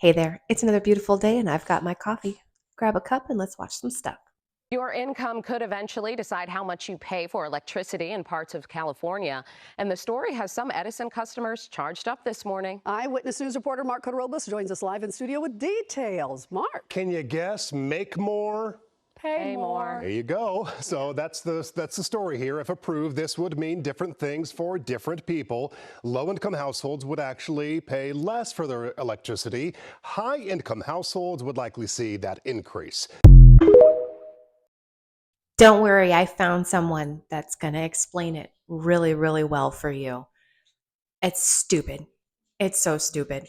Hey there, it's another beautiful day and I've got my coffee. Grab a cup and let's watch some stuff. Your income could eventually decide how much you pay for electricity in parts of California. And the story has some Edison customers charged up this morning. Eyewitness News reporter Mark Cotarobas joins us live in studio with details. Mark. Can you guess? Make more, Pay more. There you go. So that's the story here. If approved, this would mean different things for different people. Low-income households would actually pay less for their electricity. High-income households would likely see that increase. Don't worry, I found someone that's going to explain it really, really well for you. It's stupid. It's so stupid.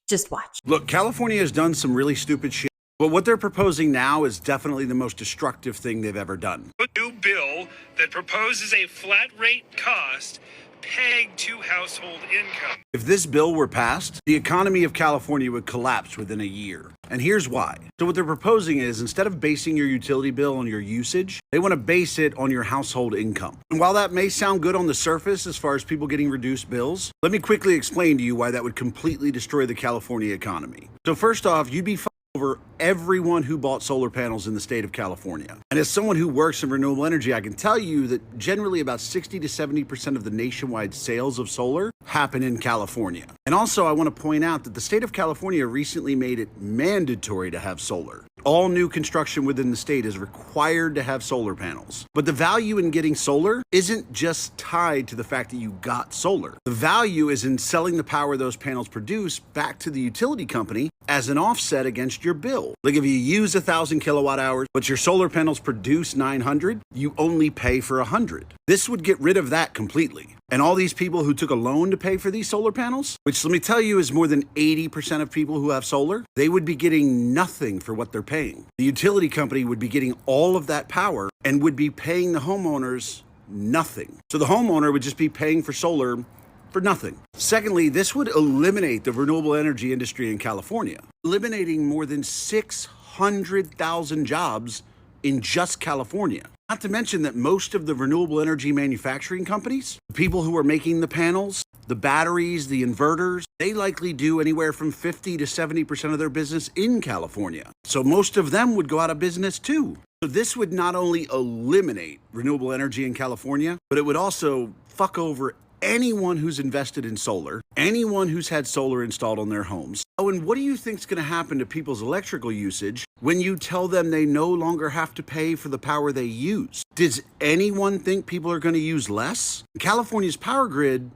Just watch. Look, California has done some really stupid shit, but what they're proposing now is definitely the most destructive thing they've ever done. A new bill that proposes a flat rate cost pegged to household income. If this bill were passed, the economy of California would collapse within a year. And here's why. So what they're proposing is, instead of basing your utility bill on your usage, they want to base it on your household income. And while that may sound good on the surface as far as people getting reduced bills, let me quickly explain to you why that would completely destroy the California economy. So first off, you'd be over everyone who bought solar panels in the state of California. And as someone who works in renewable energy, I can tell you that generally about 60 to 70% of the nationwide sales of solar happen in California. And also, I want to point out that the state of California recently made it mandatory to have solar. All new construction within the state is required to have solar panels. But the value in getting solar isn't just tied to the fact that you got solar. The value is in selling the power those panels produce back to the utility company as an offset against your bill. Like if you use 1,000 kilowatt hours, but your solar panels produce 900, you only pay for 100. This would get rid of that completely. And all these people who took a loan to pay for these solar panels, which let me tell you is more than 80% of people who have solar, they would be getting nothing for what they're paying. The utility company would be getting all of that power and would be paying the homeowners nothing. So the homeowner would just be paying for solar for nothing. Secondly, this would eliminate the renewable energy industry in California, eliminating more than 600,000 jobs in just California. Not to mention that most of the renewable energy manufacturing companies, the people who are making the panels, the batteries, the inverters, they likely do anywhere from 50 to 70% of their business in California. So most of them would go out of business too. So this would not only eliminate renewable energy in California, but it would also fuck over anyone who's invested in solar, anyone who's had solar installed on their homes. Oh, and what do you think is going to happen to people's electrical usage when you tell them they no longer have to pay for the power they use? Does anyone think people are going to use less? California's power grid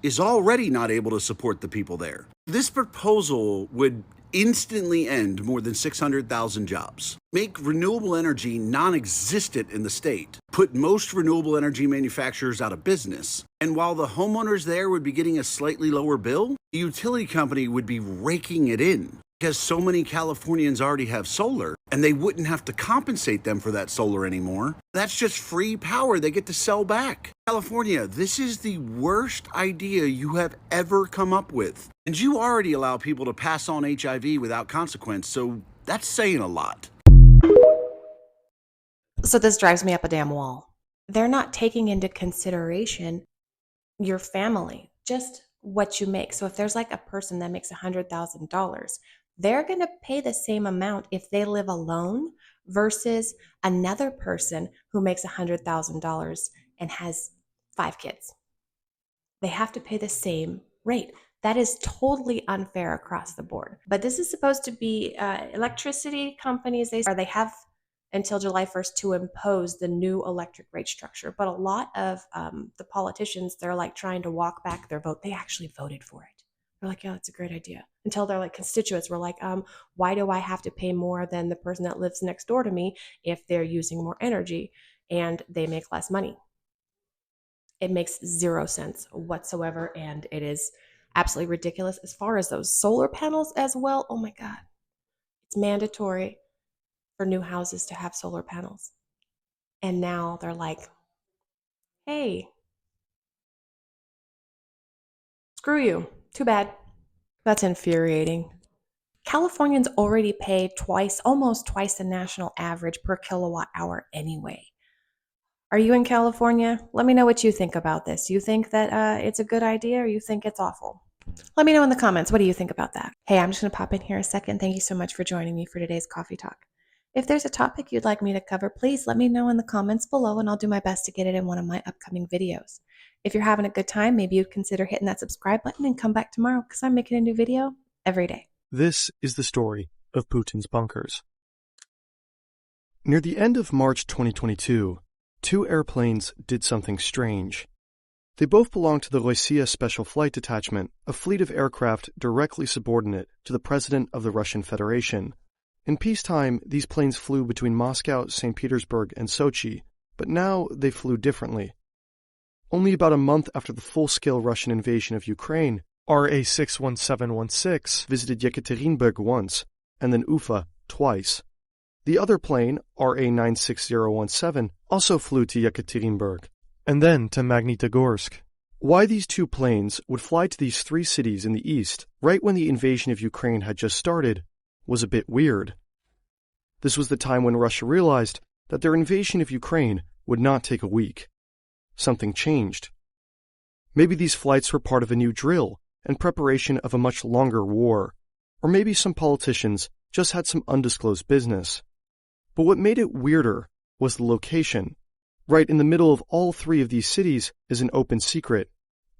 is already not able to support the people there. This proposal would instantly end more than 600,000 jobs, make renewable energy non-existent in the state, put most renewable energy manufacturers out of business, and while the homeowners there would be getting a slightly lower bill, the utility company would be raking it in because so many Californians already have solar and they wouldn't have to compensate them for that solar anymore. That's just free power they get to sell back. California, this is the worst idea you have ever come up with. And you already allow people to pass on HIV without consequence, so that's saying a lot. So this drives me up a damn wall. They're not taking into consideration your family, just what you make. So if there's like a person that makes $100,000, they're going to pay the same amount if they live alone versus another person who makes $100,000 and has 5 kids. They have to pay the same rate. That is totally unfair across the board. But this is supposed to be electricity companies. They have until July 1st to impose the new electric rate structure. But a lot of the politicians, they're like trying to walk back their vote. They actually voted for it. They're like, yeah, that's a great idea. Until their like constituents were like, why do I have to pay more than the person that lives next door to me if they're using more energy and they make less money? It makes zero sense whatsoever, and it is absolutely ridiculous. As far as those solar panels as well, oh my God, it's mandatory for new houses to have solar panels. And now they're like, hey, screw you. Too bad. That's infuriating. Californians already pay almost twice the national average per kilowatt hour anyway. Are you in California? Let me know what you think about this. You think that it's a good idea or you think it's awful? Let me know in the comments. What do you think about that? Hey, I'm just going to pop in here a second. Thank you so much for joining me for today's coffee talk. If there's a topic you'd like me to cover, please let me know in the comments below and I'll do my best to get it in one of my upcoming videos. If you're having a good time, maybe you'd consider hitting that subscribe button and come back tomorrow because I'm making a new video every day. This is the story of Putin's bunkers. Near the end of March 2022, two airplanes did something strange. They both belonged to the Rossiya Special Flight Detachment, a fleet of aircraft directly subordinate to the President of the Russian Federation. In peacetime, these planes flew between Moscow, St. Petersburg, and Sochi, but now they flew differently. Only about a month after the full-scale Russian invasion of Ukraine, RA-61716 visited Yekaterinburg once, and then Ufa twice. The other plane, RA-96017, also flew to Yekaterinburg, and then to Magnitogorsk. Why these two planes would fly to these three cities in the east, right when the invasion of Ukraine had just started, was a bit weird. This was the time when Russia realized that their invasion of Ukraine would not take a week. Something changed. Maybe these flights were part of a new drill and preparation of a much longer war, or maybe some politicians just had some undisclosed business. But what made it weirder was the location. Right in the middle of all three of these cities is an open secret.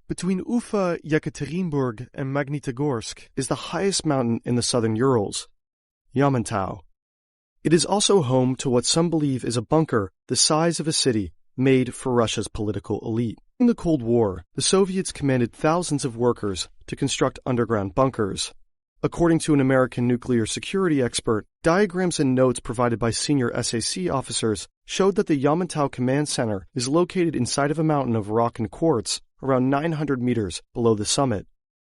Between Ufa, Yekaterinburg, and Magnitogorsk is the highest mountain in the southern Urals, Yamantau. It is also home to what some believe is a bunker the size of a city made for Russia's political elite. In the Cold War, the Soviets commanded thousands of workers to construct underground bunkers. According to an American nuclear security expert, diagrams and notes provided by senior SAC officers showed that the Yamantau Command Center is located inside of a mountain of rock and quartz around 900 meters below the summit.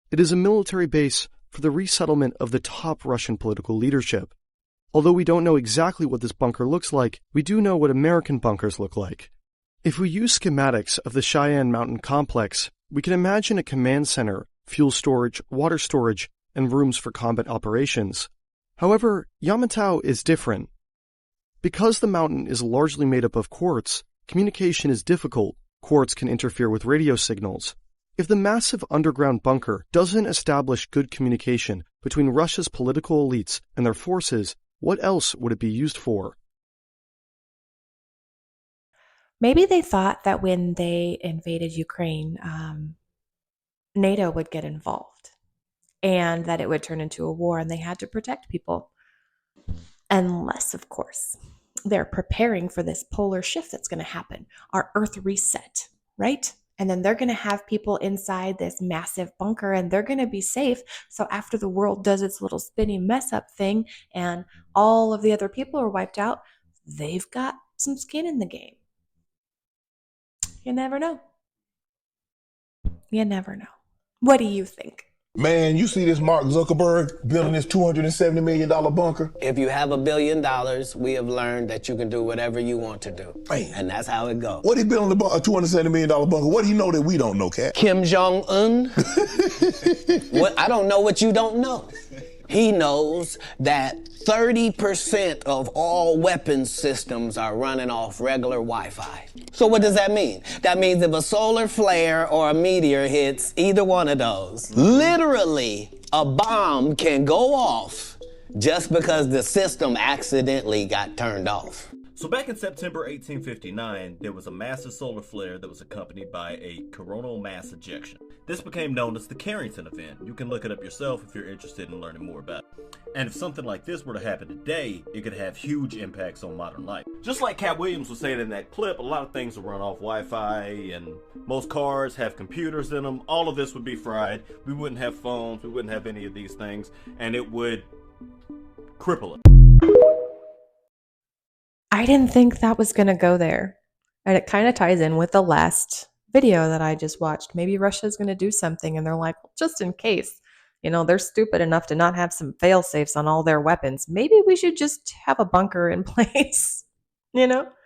It is a military base for the resettlement of the top Russian political leadership. Although we don't know exactly what this bunker looks like, we do know what American bunkers look like. If we use schematics of the Cheyenne Mountain complex, we can imagine a command center, fuel storage, water storage, and rooms for combat operations. However, Yamantau is different. Because the mountain is largely made up of quartz, communication is difficult. Quartz can interfere with radio signals. If the massive underground bunker doesn't establish good communication between Russia's political elites and their forces, what else would it be used for? Maybe they thought that when they invaded Ukraine, NATO would get involved and that it would turn into a war and they had to protect people. Unless, of course, they're preparing for this polar shift that's going to happen, our Earth reset, right? And then they're going to have people inside this massive bunker and they're going to be safe. So after the world does its little spinny mess up thing and all of the other people are wiped out, they've got some skin in the game. You never know. You never know. What do you think? Man, you see this Mark Zuckerberg building this $270 million bunker? If you have $1 billion, we have learned that you can do whatever you want to do. Man. And that's how it goes. What he building a $270 million bunker? What do he know that we don't know, Cat? Kim Jong-un? I don't know what you don't know. He knows that 30% of all weapons systems are running off regular Wi-Fi. So what does that mean? That means if a solar flare or a meteor hits either one of those, literally a bomb can go off just because the system accidentally got turned off. So back in September 1859, there was a massive solar flare that was accompanied by a coronal mass ejection. This became known as the Carrington event. You can look it up yourself if you're interested in learning more about it. And if something like this were to happen today, it could have huge impacts on modern life. Just like Cat Williams was saying in that clip, a lot of things will run off Wi-Fi, and most cars have computers in them. All of this would be fried. We wouldn't have phones, we wouldn't have any of these things, and it would cripple it. I didn't think that was going to go there. And it kind of ties in with the last video that I just watched. Maybe Russia's going to do something and they're like, well, just in case, they're stupid enough to not have some fail safes on all their weapons. Maybe we should just have a bunker in place. I don't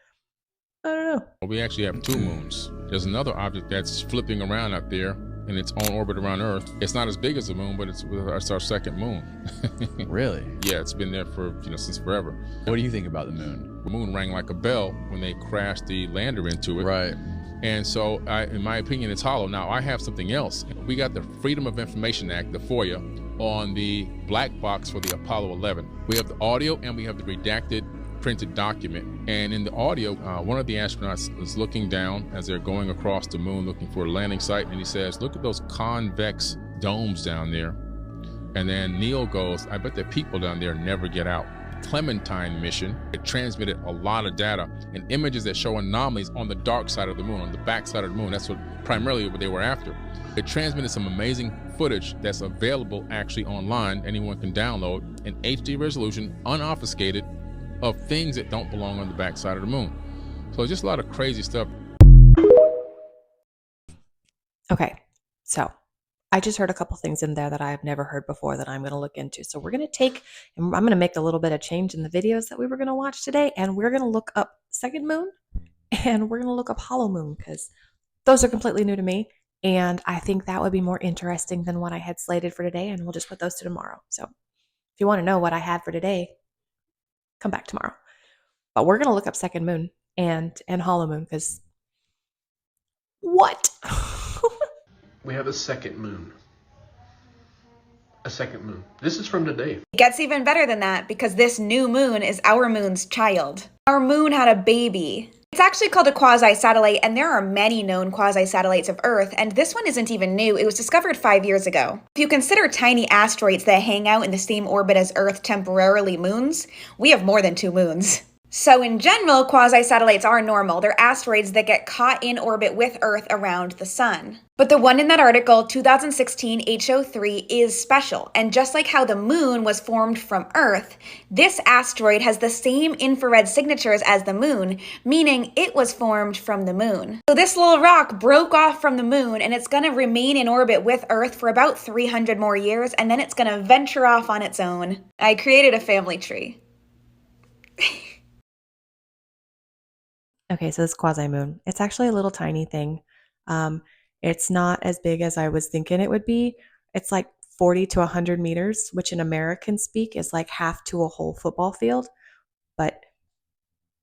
know. We actually have two moons. There's another object that's flipping around up there in its own orbit around Earth. It's not as big as the moon, but it's our second moon. Really? Yeah, it's been there for since forever. What do you think about the moon? The moon rang like a bell when they crashed the lander into it. Right. And so, in my opinion, it's hollow. Now, I have something else. We got the Freedom of Information Act, the FOIA, on the black box for the Apollo 11. We have the audio and we have the redacted printed document. And in the audio, one of the astronauts is looking down as they're going across the moon looking for a landing site, and he says, "Look at those convex domes down there." And then Neil goes, "I bet the people down there never get out." Clementine mission, it transmitted a lot of data and images that show anomalies on the dark side of the moon, on the back side of the moon. That's primarily what they were after. It transmitted some amazing footage that's available actually online. Anyone can download in HD resolution, unobfuscated, of things that don't belong on the back side of the moon. So just a lot of crazy stuff. Okay, so I just heard a couple things in there that I've never heard before that I'm going to look into. So we're going to take, and I'm going to make a little bit of change in the videos that we were going to watch today, and we're going to look up second moon, and we're going to look up hollow moon, because those are completely new to me, and I think that would be more interesting than what I had slated for today, and we'll just put those to tomorrow. So if you want to know what I had for today, come back tomorrow. But we're going to look up second moon and hollow moon, because what? We have a second moon. A second moon. This is from today. It gets even better than that, because this new moon is our moon's child. Our moon had a baby. It's actually called a quasi-satellite, and there are many known quasi-satellites of Earth, and this one isn't even new. It was discovered 5 years ago. If you consider tiny asteroids that hang out in the same orbit as Earth temporarily moons, we have more than 2 moons. So in general, quasi-satellites are normal. They're asteroids that get caught in orbit with Earth around the sun. But the one in that article, 2016 HO3, is special. And just like how the moon was formed from Earth, this asteroid has the same infrared signatures as the moon, meaning it was formed from the moon. So this little rock broke off from the moon, and it's going to remain in orbit with Earth for about 300 more years, and then it's going to venture off on its own. I created a family tree. Okay, so this quasi-moon, it's actually a little tiny thing. It's not as big as I was thinking it would be. It's like 40 to 100 meters, which in American speak is like half to a whole football field. But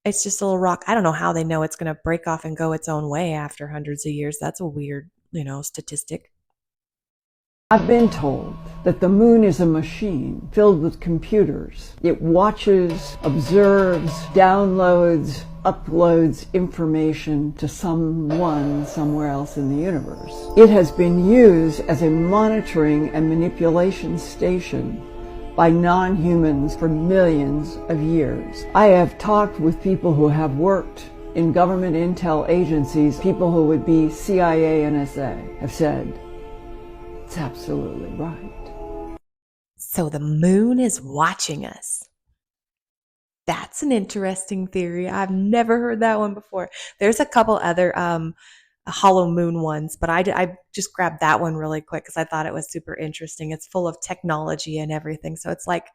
it's just a little rock. I don't know how they know it's going to break off and go its own way after hundreds of years. That's a weird, statistic. I've been told that the moon is a machine filled with computers. It watches, observes, downloads, uploads information to someone somewhere else in the universe. It has been used as a monitoring and manipulation station by non-humans for millions of years. I have talked with people who have worked in government intel agencies. People who would be CIA, NSA have said, it's absolutely right. So the moon is watching us. That's an interesting theory. I've never heard that one before. There's a couple other hollow moon ones, but I just grabbed that one really quick because I thought it was super interesting. It's full of technology and everything. So it's like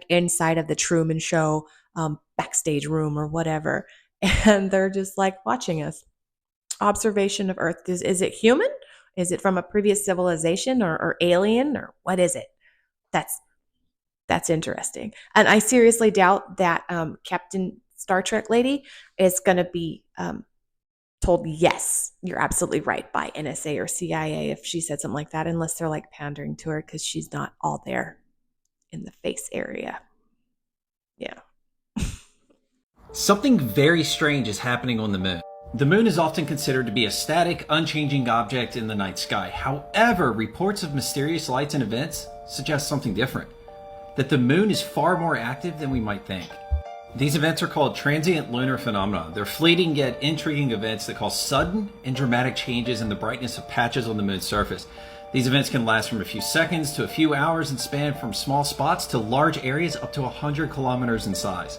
inside of the Truman Show backstage room or whatever. And they're just like watching us. Observation of Earth. Is it human? Is it from a previous civilization or alien, or what is it? That's interesting. And I seriously doubt that Captain Star Trek lady is going to be told, yes, you're absolutely right by NSA or CIA if she said something like that, unless they're like pandering to her because she's not all there in the face area. Yeah. Something very strange is happening on the moon. The moon is often considered to be a static, unchanging object in the night sky. However, reports of mysterious lights and events suggest something different. That the moon is far more active than we might think. These events are called transient lunar phenomena. They're fleeting yet intriguing events that cause sudden and dramatic changes in the brightness of patches on the moon's surface. These events can last from a few seconds to a few hours and span from small spots to large areas up to 100 kilometers in size.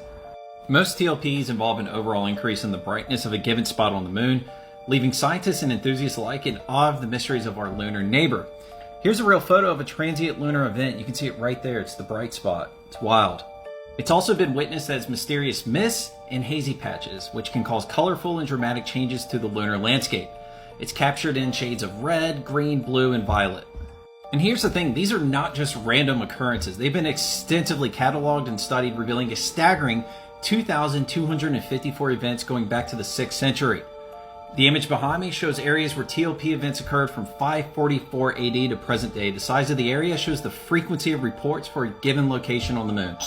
Most TLPs involve an overall increase in the brightness of a given spot on the moon, leaving scientists and enthusiasts alike in awe of the mysteries of our lunar neighbor. Here's a real photo of a transient lunar event. You can see it right there. It's the bright spot. It's wild. It's also been witnessed as mysterious mists and hazy patches, which can cause colorful and dramatic changes to the lunar landscape. It's captured in shades of red, green, blue, and violet. And here's the thing, these are not just random occurrences. They've been extensively cataloged and studied, revealing a staggering 2,254 events going back to the 6th century. The image behind me shows areas where TOP events occurred from 544 AD to present day. The size of the area shows the frequency of reports for a given location on the moon.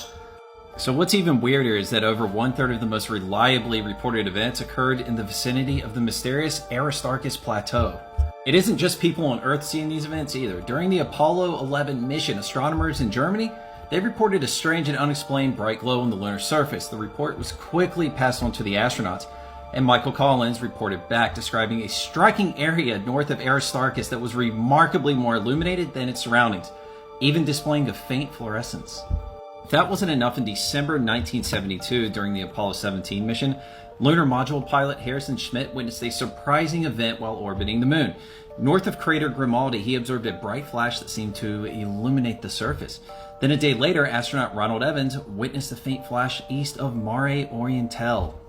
So what's even weirder is that over 1/3 of the most reliably reported events occurred in the vicinity of the mysterious Aristarchus Plateau. It isn't just people on Earth seeing these events either. During the Apollo 11 mission, astronomers in Germany, they reported a strange and unexplained bright glow on the lunar surface. The report was quickly passed on to the astronauts, and Michael Collins reported back describing a striking area north of Aristarchus that was remarkably more illuminated than its surroundings, even displaying a faint fluorescence. If that wasn't enough, in December 1972, during the Apollo 17 mission, lunar module pilot Harrison Schmitt witnessed a surprising event while orbiting the moon. North of crater Grimaldi, he observed a bright flash that seemed to illuminate the surface. Then a day later, astronaut Ronald Evans witnessed a faint flash east of Mare Orientale.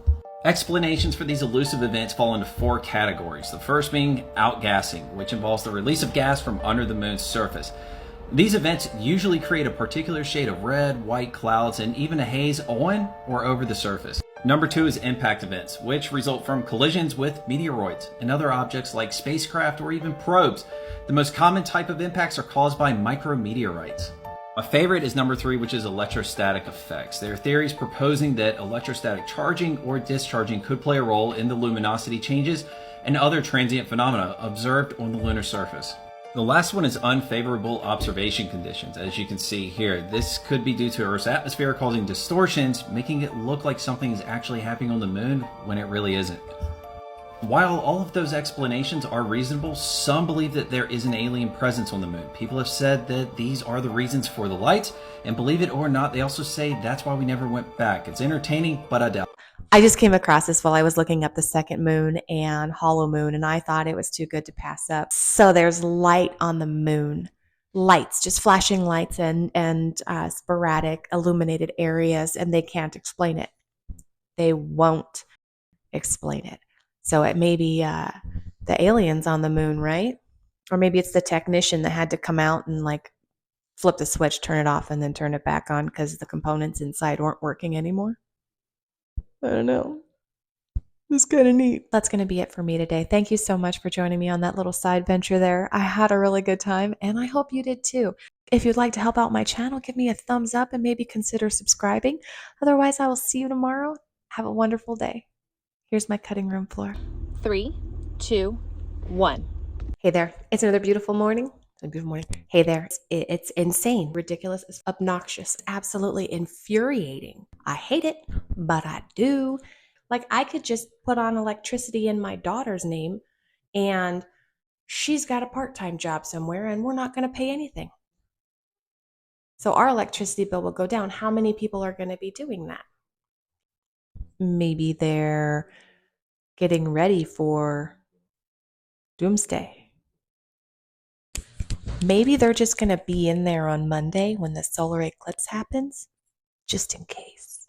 Explanations for these elusive events fall into 4 categories. The first being outgassing, which involves the release of gas from under the moon's surface. These events usually create a particular shade of red, white clouds, and even a haze on or over the surface. Number 2 is impact events, which result from collisions with meteoroids and other objects like spacecraft or even probes. The most common type of impacts are caused by micrometeorites. My favorite is number 3, which is electrostatic effects. There are theories proposing that electrostatic charging or discharging could play a role in the luminosity changes and other transient phenomena observed on the lunar surface. The last one is unfavorable observation conditions. As you can see here, this could be due to Earth's atmosphere causing distortions, making it look like something is actually happening on the moon when it really isn't. While all of those explanations are reasonable, some believe that there is an alien presence on the moon. People have said that these are the reasons for the lights, and believe it or not, they also say that's why we never went back. It's entertaining, but I doubt it. I just came across this while I was looking up the second moon and hollow moon, and I thought it was too good to pass up. So there's light on the moon. Lights, just flashing lights and sporadic illuminated areas, and they can't explain it. They won't explain it. So it may be the aliens on the moon, right? Or maybe it's the technician that had to come out and like flip the switch, turn it off, and then turn it back on because the components inside weren't working anymore. I don't know. It's kind of neat. That's going to be it for me today. Thank you so much for joining me on that little side venture there. I had a really good time, and I hope you did too. If you'd like to help out my channel, give me a thumbs up and maybe consider subscribing. Otherwise, I will see you tomorrow. Have a wonderful day. Here's my cutting room floor. 3, 2, 1. Hey there. It's another beautiful morning. It's a beautiful morning. Hey there. It's insane, ridiculous, it's obnoxious, absolutely infuriating. I hate it, but I do. Like, I could just put on electricity in my daughter's name and she's got a part-time job somewhere and we're not going to pay anything. So our electricity bill will go down. How many people are going to be doing that? Maybe they're getting ready for doomsday. Maybe they're just going to be in there on Monday when the solar eclipse happens, just in case.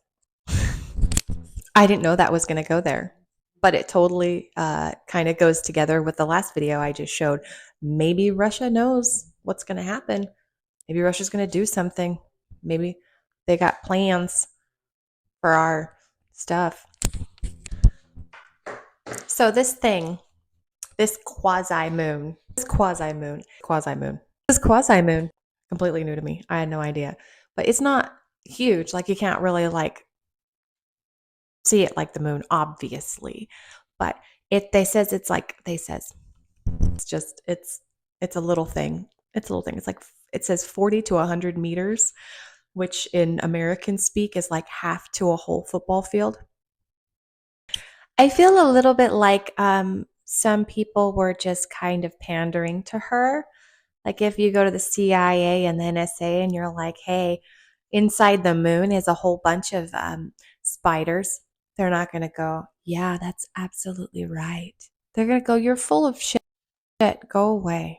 I didn't know that was going to go there, but it totally kind of goes together with the last video I just showed. Maybe Russia knows what's going to happen. Maybe Russia's going to do something. Maybe they got plans for our stuff. So this thing, this quasi-moon, completely new to me. I had no idea. But it's not huge. Like, you can't really like see it like the moon, obviously. But it's a little thing. It's a little thing. It's like, it says 40 to 100 meters, which in American speak is like half to a whole football field. I feel a little bit like some people were just kind of pandering to her. Like, if you go to the CIA and the NSA and you're like, hey, inside the moon is a whole bunch of spiders, they're not going to go, yeah, that's absolutely right. They're going to go, you're full of shit. Go away.